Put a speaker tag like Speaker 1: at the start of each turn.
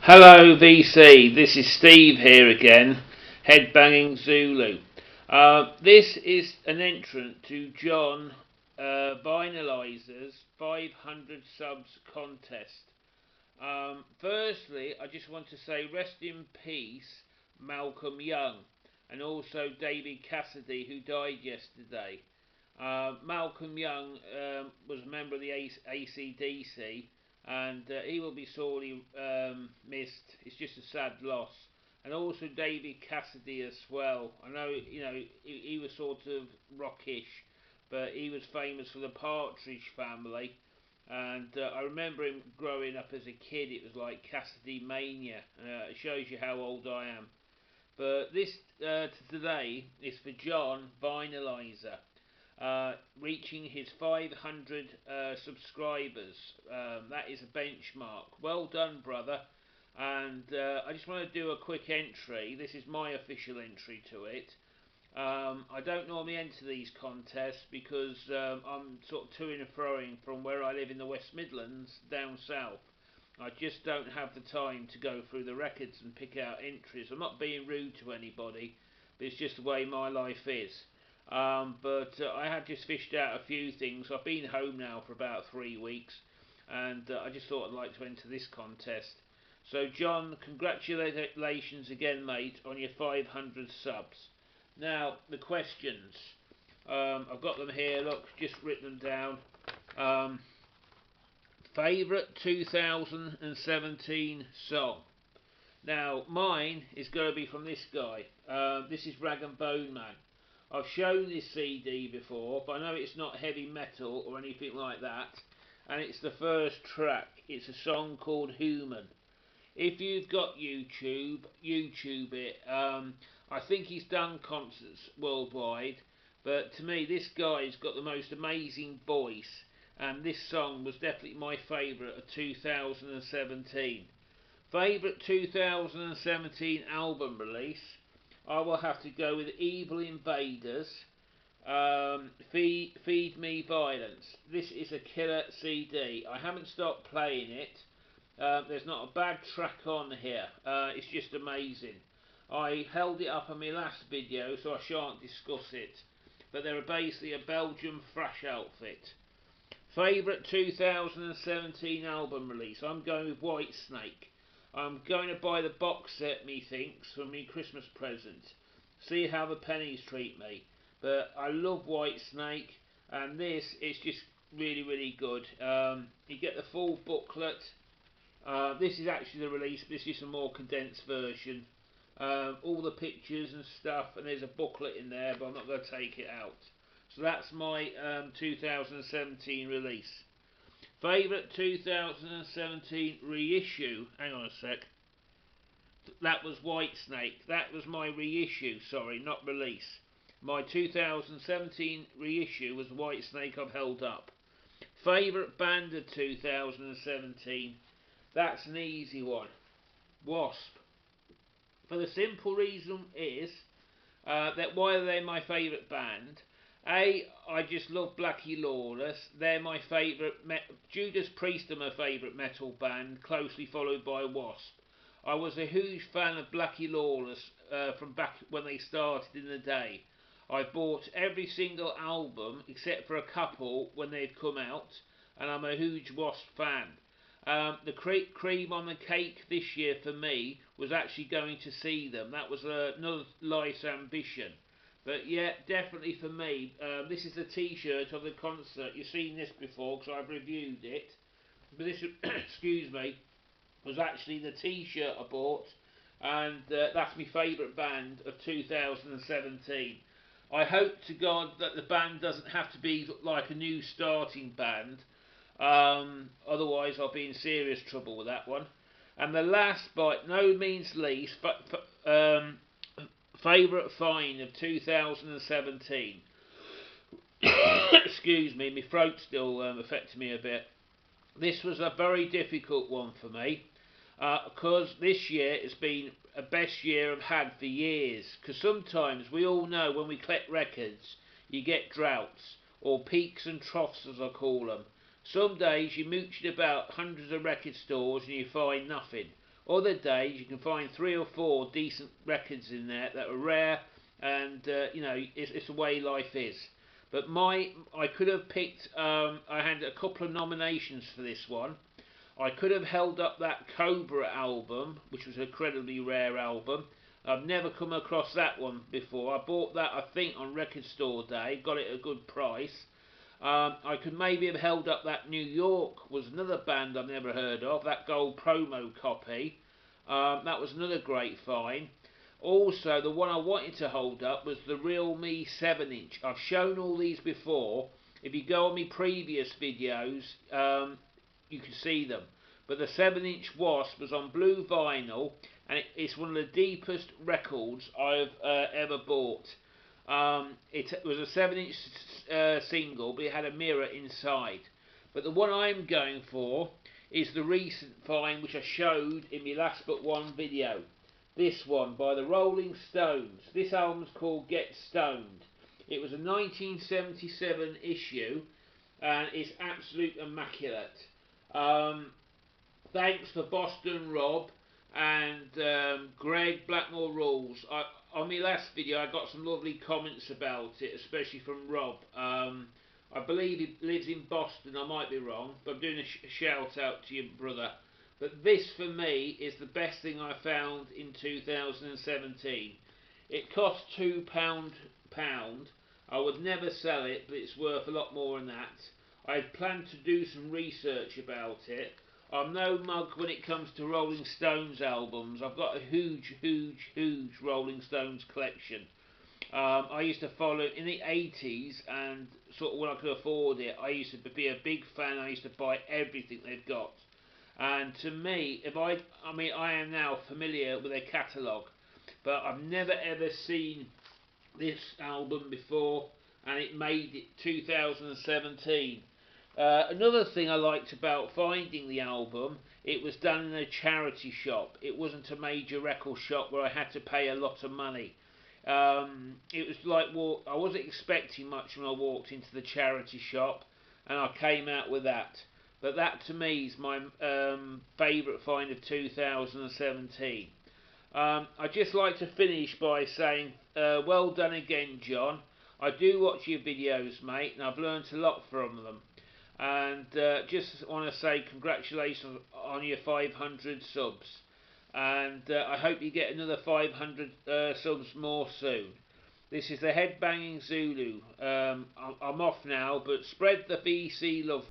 Speaker 1: Hello VC, this is Steve here again, Headbanging Zulu. This is an entrant to John Vinylyzer's 500 subs contest. Firstly, I just want to say rest in peace Malcolm Young and also David Cassidy, who died yesterday. Malcolm Young was a member of the ACDC, and he will be sorely missed. It's just a sad loss. And also David Cassidy as well. I know, he was sort of rockish, but he was famous for the Partridge Family. And I remember him growing up as a kid. It was like Cassidy mania. It shows you how old I am. But this today is for John Vinylizer, reaching his 500 subscribers. That is a benchmark. Well done, brother. And I just want to do a quick entry. This is my official entry to it. I don't normally enter these contests because I'm sort of to and froing from where I live in the West Midlands down south. I just don't have the time to go through the records and pick out entries. I'm not being rude to anybody, but it's just the way my life is. But I had just fished out a few things. I've been home now for about 3 weeks, and I just thought I'd like to enter this contest. So, John, congratulations again, mate, on your 500 subs. Now, the questions. I've got them here, look, just written them down. Favourite 2017 song? Now, mine is going to be from this guy. This is Rag and Bone Man. I've shown this CD before, but I know it's not heavy metal or anything like that. And it's the first track. It's a song called Human. If you've got YouTube it. I think he's done concerts worldwide, but to me, this guy's got the most amazing voice, and this song was definitely my favourite of 2017. Favourite 2017 album release? I will have to go with Evil Invaders. Feed Me Violence. This is a killer CD. I haven't stopped playing it. There's not a bad track on here. It's just amazing. I held it up on my last video, so I shan't discuss it. But they're basically a Belgian thrash outfit. Favourite 2017 album release? I'm going with Whitesnake. I'm going to buy the box set, methinks, for me Christmas present. See how the pennies treat me. But I love Whitesnake, and this is just really, really good. You get the full booklet. This is actually the release, but this is a more condensed version. All the pictures and stuff, and there's a booklet in there, but I'm not going to take it out. So that's my 2017 release. Favourite 2017 reissue? Hang on a sec. That was Whitesnake. That was my reissue, sorry, not release. My 2017 reissue was Whitesnake I've held up. Favourite band of 2017? That's an easy one. Wasp. For the simple reason is that why are they my favourite band? I just love Blackie Lawless. They're my favourite. Judas Priest are my favourite metal band, closely followed by Wasp. I was a huge fan of Blackie Lawless from back when they started in the day. I bought every single album except for a couple when they'd come out, and I'm a huge Wasp fan. The cream on the cake this year for me was actually going to see them. That was another life's ambition. But yeah, definitely for me. This is the T-shirt of the concert. You've seen this before because I've reviewed it. But this, excuse me, was actually the T-shirt I bought, and that's my favourite band of 2017. I hope to God that the band doesn't have to be like a new starting band. Otherwise, I'll be in serious trouble with that one. And the last, by no means least, favourite find of 2017. Excuse me, my throat's still affecting me a bit. This was a very difficult one for me because this year has been the best year I've had for years. Because sometimes we all know when we collect records, you get droughts or peaks and troughs, as I call them. Some days you mooch about hundreds of record stores and you find nothing. Other days you can find 3 or 4 decent records in there that are rare, and it's the way life is. But I could have picked. I had a couple of nominations for this one. I could have held up that Cobra album, which was an incredibly rare album. I've never come across that one before. I bought that, I think, on Record Store Day. Got it at a good price. I could maybe have held up that New York was another band I've never heard of. That gold promo copy. That was another great find. Also, the one I wanted to hold up was the Real Me 7-inch. I've shown all these before. If you go on my previous videos, you can see them. But the 7-inch Wasp was on blue vinyl, and it's one of the deepest records I've ever bought. It was a 7-inch single, but it had a mirror inside. But the one I'm going for is the recent find, which I showed in my last but one video. This one by the Rolling Stones. This album's called Get Stoned. It was a 1977 issue, and it's absolute immaculate. Thanks for Boston Rob and Greg Blackmore Rules. On my last video I got some lovely comments about it, especially from Rob. I believe he lives in Boston, I might be wrong, but I'm doing a shout out to your brother. But this for me is the best thing I found in 2017. It cost £2 pound. I would never sell it, but it's worth a lot more than that. I planned to do some research about it. I'm no mug when it comes to Rolling Stones albums. I've got a huge Rolling Stones collection. I used to follow in the 80s, and sort of when I could afford it, I used to be a big fan. I used to buy everything they've got. And to me, I am now familiar with their catalogue, but I've never ever seen this album before, and it made it 2017. Another thing I liked about finding the album, it was done in a charity shop. It wasn't a major record shop where I had to pay a lot of money. It was like, well, I wasn't expecting much when I walked into the charity shop, and I came out with that. But that to me is my favourite find of 2017. I'd just like to finish by saying, well done again, John. I do watch your videos, mate, and I've learnt a lot from them. And just want to say congratulations on your 500 subs. And I hope you get another 500 subs more soon. This is the Headbanging Zulu. I'm off now, but spread the VC love.